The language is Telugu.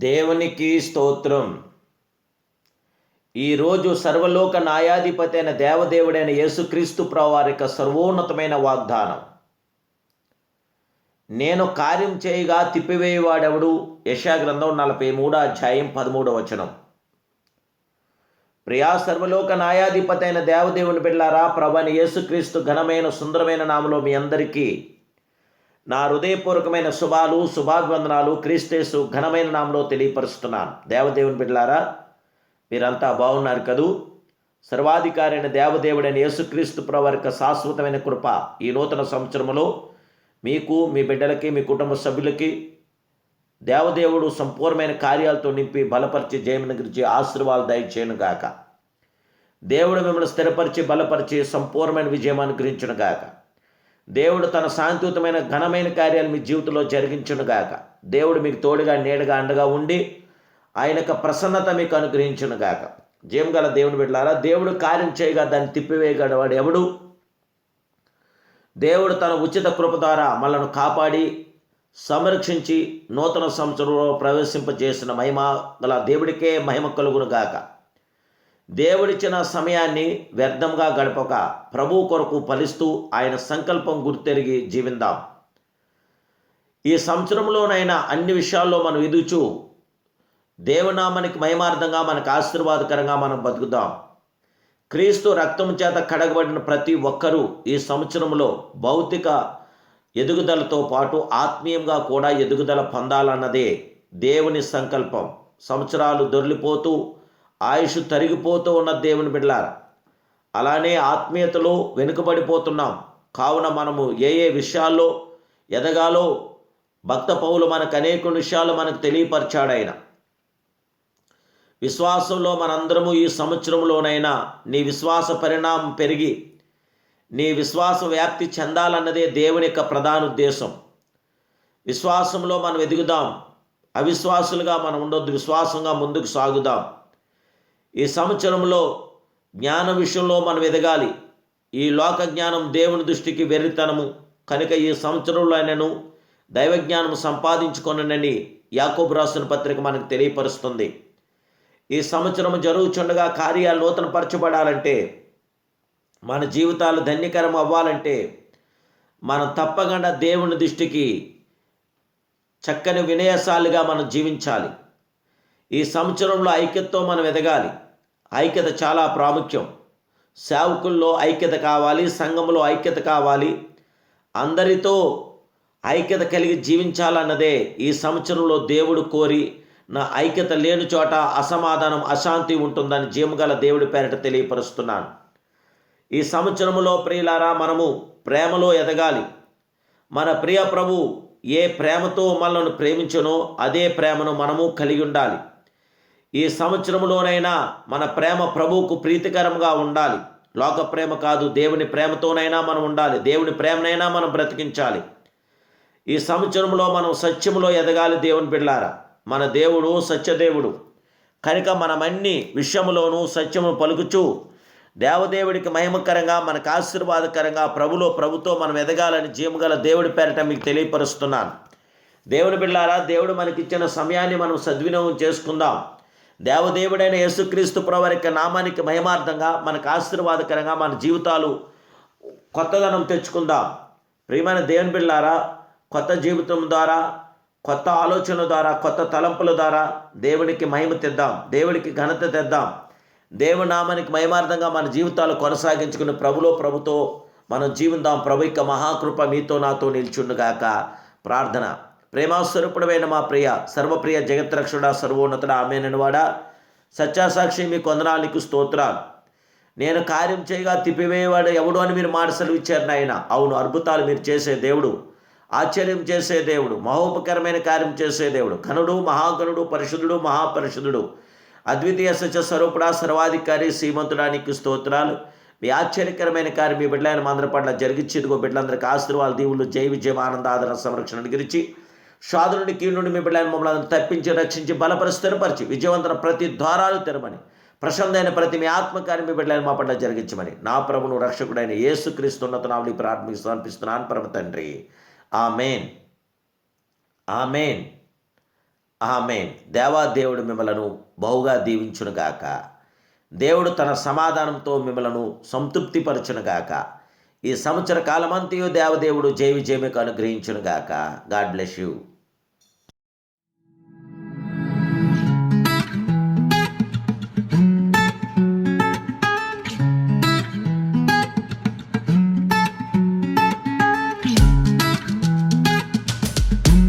దేవునికి స్తోత్రం. ఈరోజు సర్వలోక న్యాయాధిపతి అయిన దేవదేవుడైన యేసుక్రీస్తు ప్రభువారి యొక్క సర్వోన్నతమైన వాగ్దానం. నేను కార్యం చేయగా తిప్పివేయువాడెవడు? యెషయా గ్రంథం 43:13. ప్రియా సర్వలోక న్యాయాధిపతి అయిన దేవదేవుని బిడ్డలారా, ప్రభువైన యేసుక్రీస్తు ఘనమైన సుందరమైన నామములో మీ అందరికీ నా హృదయపూర్వకమైన శుభాభివందనాలు క్రీస్తు ఘనమైన నామములో తెలియపరుస్తున్నాను. దేవదేవుని బిడ్డలారా, మీరంతా బాగున్నారు కదూ? సర్వాధికారి అయిన దేవదేవుడైన యేసుక్రీస్తు ప్రభువారి యొక్క శాశ్వతమైన కృప ఈ నూతన సంవత్సరంలో మీకు, మీ బిడ్డలకి, మీ కుటుంబ సభ్యులకి దేవదేవుడు సంపూర్ణమైన కార్యాలతో నింపి బలపరిచి జయమును గురించి ఆశీర్వాదాలు దయచేయను గాక. దేవుడు మిమ్మల్ని స్థిరపరిచి బలపరిచి సంపూర్ణమైన విజయం అనుగ్రహించును గాక. దేవుడు తన శాంతియుతమైన ఘనమైన కార్యాలు మీ జీవితంలో జరిగించును గాక. దేవుడు మీకు తోడుగా నీడగా అండగా ఉండి ఆయన యొక్క ప్రసన్నత మీకు అనుగ్రహించును గాక. జయం గల దేవుని బిడ్డలారా, దేవుడు కార్యం చేయగా దాన్ని తిప్పివేయగలవాడు ఎవడు? దేవుడు తన ఉచిత కృప ద్వారా మనల్ని కాపాడి సంరక్షించి నూతన సంవత్సరంలో ప్రవేశింపజేసిన మహిమ గల దేవుడికే మహిమ కలుగును గాక. దేవుడిచ్చిన సమయాన్ని వ్యర్థంగా గడపక ప్రభు కొరకు ఫలిస్తూ ఆయన సంకల్పం గుర్తెరిగి జీవిందాం. ఈ సంవత్సరంలోనైనా అన్ని విషయాల్లో మనం ఎదుగుచూ దేవునామానికి మహిమార్థంగా, మనకు ఆశీర్వాదకరంగా మనం బతుకుదాం. క్రీస్తు రక్తం చేత కడగబడిన ప్రతి ఒక్కరూ ఈ సంవత్సరంలో భౌతిక ఎదుగుదలతో పాటు ఆత్మీయంగా కూడా ఎదుగుదల పొందాలన్నదే దేవుని సంకల్పం. సంవత్సరాలు దొర్లిపోతూ ఆయుష్ తరిగిపోతూ ఉన్న దేవుని బిడ్డలారా, అలానే ఆత్మీయతలో వెనుకబడిపోతున్నాం. కావున మనము ఏ విషయాల్లో ఎదగాలో భక్త పౌలు మనకు అనేక విషయాలు మనకు తెలియపరిచాడు. ఆయన విశ్వాసంలో మనందరము ఈ సంవత్సరంలోనైనా నీ విశ్వాస పరిణామం పెరిగి నీ విశ్వాస వ్యాప్తి చెందాలన్నదే దేవుని యొక్క ప్రధాన ఉద్దేశం. విశ్వాసంలో మనం ఎదుగుదాం, అవిశ్వాసులుగా మనం ఉండొద్దు, విశ్వాసంగా ముందుకు సాగుదాం. ఈ సంవత్సరంలో జ్ఞాన విషయంలో మనం ఎదగాలి. ఈ లోక జ్ఞానం దేవుని దృష్టికి వెర్రితనము కనుక ఈ సంవత్సరంలో ఆయనను దైవజ్ఞానం సంపాదించుకొనని యాకోబు రాసిన పత్రిక మనకు తెలియపరుస్తుంది. ఈ సంవత్సరం జరుగుచుండగా కార్యాలు నూతనపరచబడాలంటే, మన జీవితాలు ధన్యకరం అవ్వాలంటే మనం తప్పకుండా దేవుని దృష్టికి చక్కని వినయశాలిగా మనం జీవించాలి. ఈ సంవత్సరంలో ఐక్యతతో మనం ఎదగాలి. ఐక్యత చాలా ప్రాముఖ్యం. సేవకుల్లో ఐక్యత కావాలి, సంఘంలో ఐక్యత కావాలి. అందరితో ఐక్యత కలిగి జీవించాలన్నదే ఈ సంవత్సరంలో దేవుడు కోరి, నా ఐక్యత లేని చోట అసమాధానం, అశాంతి ఉంటుందని జీవగల దేవుడి పేరిట తెలియపరుస్తున్నాను. ఈ సంవత్సరంలో ప్రియులారా, మనము ప్రేమలో ఎదగాలి. మన ప్రియ ప్రభు ఏ ప్రేమతో మనల్ని ప్రేమించునో అదే ప్రేమను మనము కలిగి ఉండాలి. ఈ సంవత్సరంలోనైనా మన ప్రేమ ప్రభువుకు ప్రీతికరంగా ఉండాలి. లోక ప్రేమ కాదు, దేవుని ప్రేమతోనైనా మనం ఉండాలి. దేవుని ప్రేమనైనా మనం బ్రతికించాలి. ఈ సంవత్సరంలో మనం సత్యములో ఎదగాలి. దేవుని బిడ్డలారా, మన దేవుడు సత్యదేవుడు కనుక మనమన్ని విషయములోనూ సత్యము పలుకుచూ దేవదేవుడికి మహిమకరంగా, మనకు ఆశీర్వాదకరంగా ప్రభుతో మనం ఎదగాలని జీవగల దేవుడి పేరిట మీకు తెలియపరుస్తున్నాను. దేవుని బిడ్డలారా, దేవుడు మనకిచ్చిన సమయాన్ని మనం సద్వినియోగం చేసుకుందాం. దేవదేవుడైన యేసుక్రీస్తు ప్రభువారి యొక్క నామానికి మహిమార్థంగా, మనకు ఆశీర్వాదకరంగా మన జీవితాలు కొత్తదనం తెచ్చుకుందాం. ప్రియమైన దేవుని బిడ్డలారా, కొత్త జీవితం ద్వారా, కొత్త ఆలోచన ద్వారా, కొత్త తలంపుల ద్వారా దేవునికి మహిమ తెద్దాం, దేవుడికి ఘనత తెద్దాం. దేవుని నామానికి మహిమార్థంగా మన జీవితాలు కొనసాగించుకుని ప్రభుతో మనం జీవిద్దాం. ప్రభు యొక్క మహాకృప మీతో నాతో నిల్చుండుగాక. ప్రార్థన. ప్రేమాస్వరూపుడమైన మా ప్రియ సర్వప్రియ జగత్రక్షుడా, సర్వోన్నతుడా, ఆమేననివాడా, సత్యాసాక్షి మీకు వందనాలు, నీకు స్తోత్రాలు. నేను కార్యం చేయగా తిప్పివేయవాడు ఎవడు అని మీరు మాట సెలవిచ్చారు నాయన. అవును, అద్భుతాలు మీరు చేసే దేవుడు, ఆశ్చర్యం చేసే దేవుడు, మహోపకరమైన కార్యం చేసే దేవుడు, ఘనుడు, మహాగణుడు, పరిశుద్ధుడు, మహాపరిశుద్ధుడు, అద్వితీయ సత్య స్వరూపుడా, సర్వాధికారి, శ్రీమంతుడా, నీకు స్తోత్రాలు. మీ ఆశ్చర్యకరమైన కార్యం మీ బిడ్డలైన మందరి పట్ల జరిగించేదిగో బిడ్డలందరికీ ఆశీర్వాదాలు, దీవులు, జయ విజయం, ఆనంద, ఆదరణ, సంరక్షణ గురించి షాదు నుండి కీడు నుండి మీ బిడ్డలైన మమ్మల్ని తప్పించి, రక్షించి, బలపరిచి, స్థిరపరిచి, విజయవంతన ప్రతి ద్వారాలు తెరమని, ప్రశాంతమైన ప్రతి మీ ఆత్మకార్యం మీ బిడ్డలైన మా పట్ల జరిగించమని నా ప్రభువును రక్షకుడైన యేసుక్రీస్తు ఉన్నత నామములో ప్రార్థిస్తూ అనిపిస్తున్నాను పరమ తండ్రి. ఆమెన్, ఆమెన్, ఆమేన్. దేవాదేవుడు మిమ్మలను బహుగా దీవించునుగాక. దేవుడు తన సమాధానంతో మిమ్మలను సంతృప్తిపరచునుగాక. ఈ సంవత్సర కాలమంతయు దేవదేవుడు జయ విజయముకు అనుగ్రహించునుగాక. God bless you.